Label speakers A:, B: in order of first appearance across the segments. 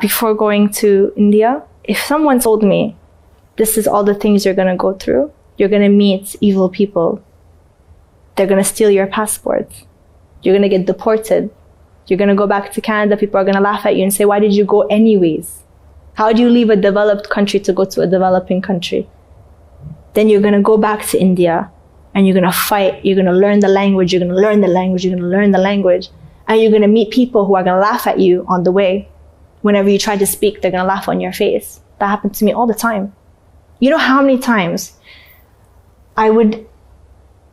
A: Before going to India, if someone told me, this is all the things you're going to go through, you're going to meet evil people, they're going to steal your passport, you're going to get deported, you're going to go back to Canada, people are going to laugh at you and say, why did you go anyways? How do you leave a developed country to go to a developing country? Then you're going to go back to India and you're going to fight, you're going to learn the language, you're going to learn the language, you're going to learn the language, and you're going to meet people who are going to laugh at you on the way. Whenever you try to speak, they're going to laugh on your face. That happened to me all the time. You know how many times I would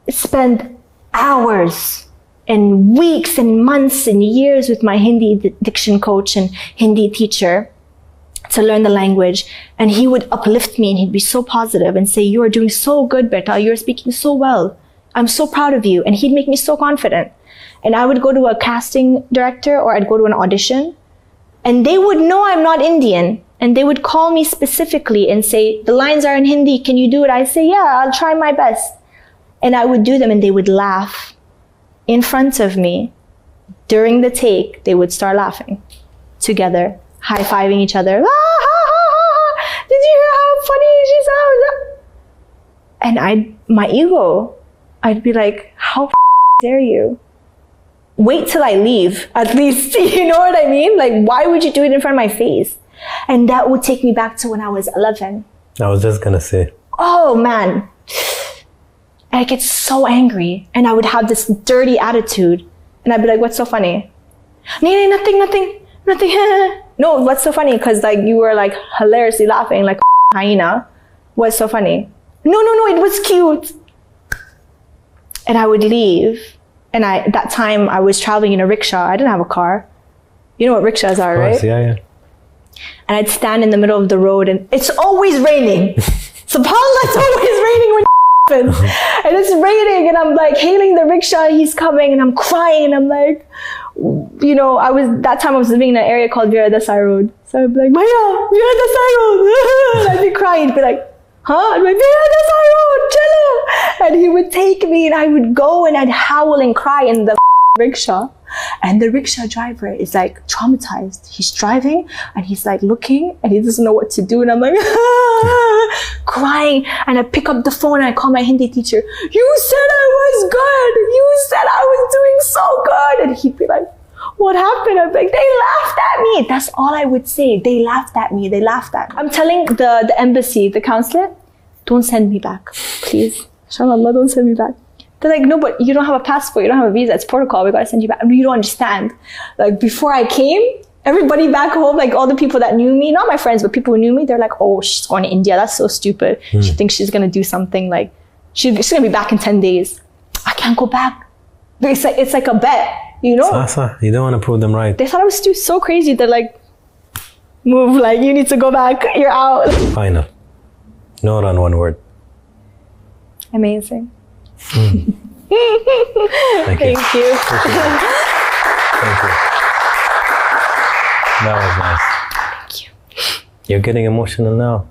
A: spend hours and weeks and months and years with my Hindi diction coach and Hindi teacher to learn the language, and he would uplift me and he'd be so positive and say, you are doing so good, Beta, you're speaking so well, I'm so proud of you, and he'd make me so confident. And I would go to a casting director or I'd go to an audition, and they would know I'm not Indian, and they would call me specifically and say, the lines are in Hindi, can you do it? I'd say, yeah, I'll try my best. And I would do them and they would laugh in front of me. During the take, they would start laughing together, high-fiving each other. Ah, ah, ah, ah. Did you hear how funny she sounds? And my ego, I'd be like, how dare you? Wait till I leave, at least, you know what I mean? Like, why would you do it in front of my face? And that would take me back to when I was 11. I was just gonna say. Oh man. I get so angry and I would have this dirty attitude and I'd be like, what's so funny? Nothing. No, what's so funny? Cause like you were like hilariously laughing like hyena. What's so funny? No, it was cute. And I would leave. And that time I was traveling in a rickshaw. I didn't have a car. You know what rickshaws are, right? Yeah. And I'd stand in the middle of the road and it's always raining. SubhanAllah, it's always raining when happens. And it's raining and I'm like hailing the rickshaw, he's coming and I'm crying and I'm like, you know, that time I was living in an area called Veera Desai Road. So I'd be like, Maya, Veera Desai Road. And I'd be crying, he'd be like, huh? I'd be like, Veera Desai Road, chalo. And he would take me and I would go and I'd howl and cry in the rickshaw. And the rickshaw driver is like traumatized. He's driving and he's like looking and he doesn't know what to do. And I'm like, crying. And I pick up the phone and I call my Hindi teacher. You said I was good. You said I was doing so good. And he'd be like, what happened? I'm like, they laughed at me. That's all I would say. They laughed at me. I'm telling the embassy, the consulate, don't send me back, please. Inshallah, don't send me back. They're like, no, but you don't have a passport, you don't have a visa, it's protocol, we gotta send you back. You don't understand. Like, before I came, everybody back home, like all the people that knew me, not my friends, but people who knew me, they're like, oh, she's going to India, that's so stupid. She thinks she's gonna do something like, she's gonna be back in 10 days. I can't go back. It's like a bet, you know? Sasa, you don't want to prove them right. They thought I was so crazy, they're like, move, like, you need to go back, you're out. Final. Nora on one word. Amazing. Thank you. Thank you. That was nice. Thank you. You're getting emotional now.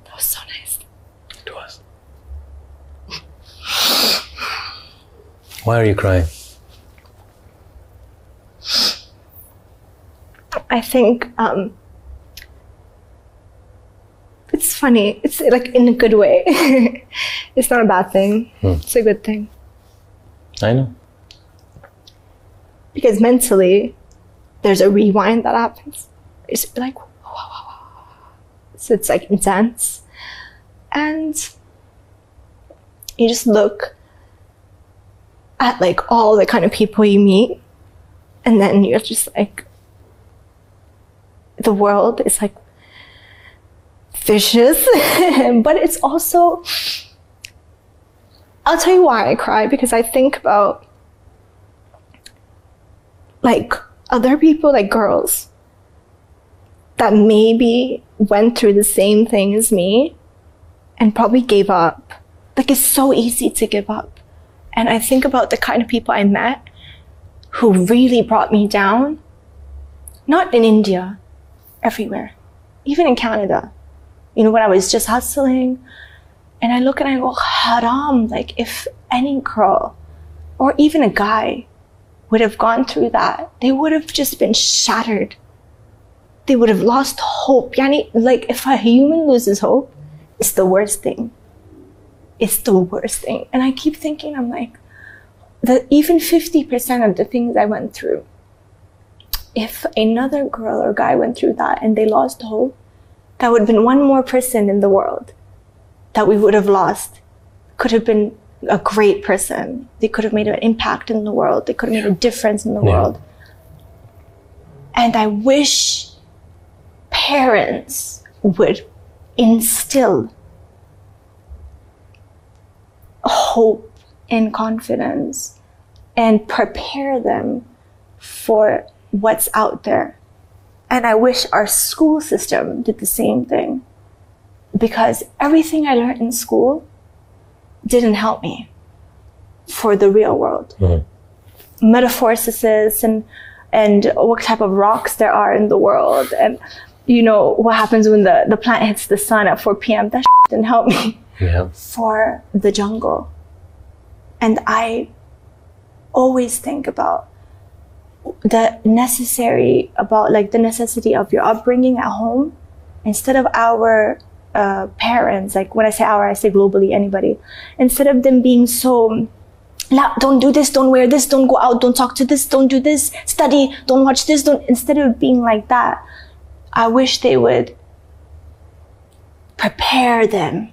A: That was so nice. It was. Why are you crying? I think it's funny. It's like in a good way. It's not a bad thing. It's a good thing. I know. Because mentally, there's a rewind that happens. It's like, so it's like intense. And you just look at like all the kind of people you meet, and then you're just like, the world is like vicious, but it's also, I'll tell you why I cry, because I think about like other people, like girls that maybe went through the same thing as me and probably gave up. Like, it's so easy to give up. And I think about the kind of people I met who really brought me down, not in India, everywhere, even in Canada. You know, when I was just hustling And I look and I go, haram, like if any girl or even a guy would have gone through that, they would have just been shattered. They would have lost hope. Yani, like if a human loses hope, it's the worst thing. It's the worst thing. And I keep thinking, I'm like, that even 50% of the things I went through, if another girl or guy went through that and they lost hope, that would have been one more person in the world that we would have lost. Could have been a great person. They could have made an impact in the world. They could have made a difference in the world. And I wish parents would instill hope and confidence and prepare them for what's out there. And I wish our school system did the same thing, because everything I learned in school didn't help me for the real world. Metaphoricises and what type of rocks there are in the world, and you know what happens when the planet hits the sun at 4 p.m. That didn't help me for the jungle. And I always think about the necessity of your upbringing at home. Instead of our parents, like when I say our, I say globally, anybody, instead of them being so, don't do this, don't wear this, don't go out, don't talk to this, don't do this, study, don't watch this, instead of being like that, I wish they would prepare them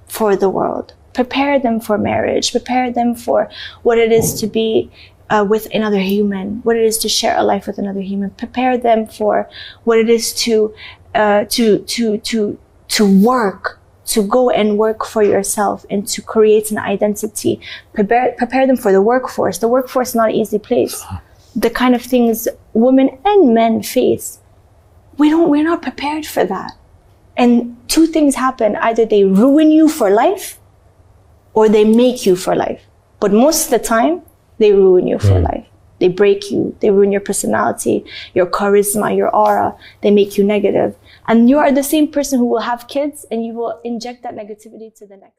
A: for the world, prepare them for marriage, prepare them for what it is to be with another human, what it is to share a life with another human, prepare them for what it is to work, to go and work for yourself and to create an identity. Prepare them for the workforce. The workforce is not an easy place. The kind of things women and men face, we're not prepared for that. And two things happen. Either they ruin you for life or they make you for life. But most of the time, they ruin you for life. They break you. They ruin your personality, your charisma, your aura. They make you negative. And you are the same person who will have kids and you will inject that negativity to the next.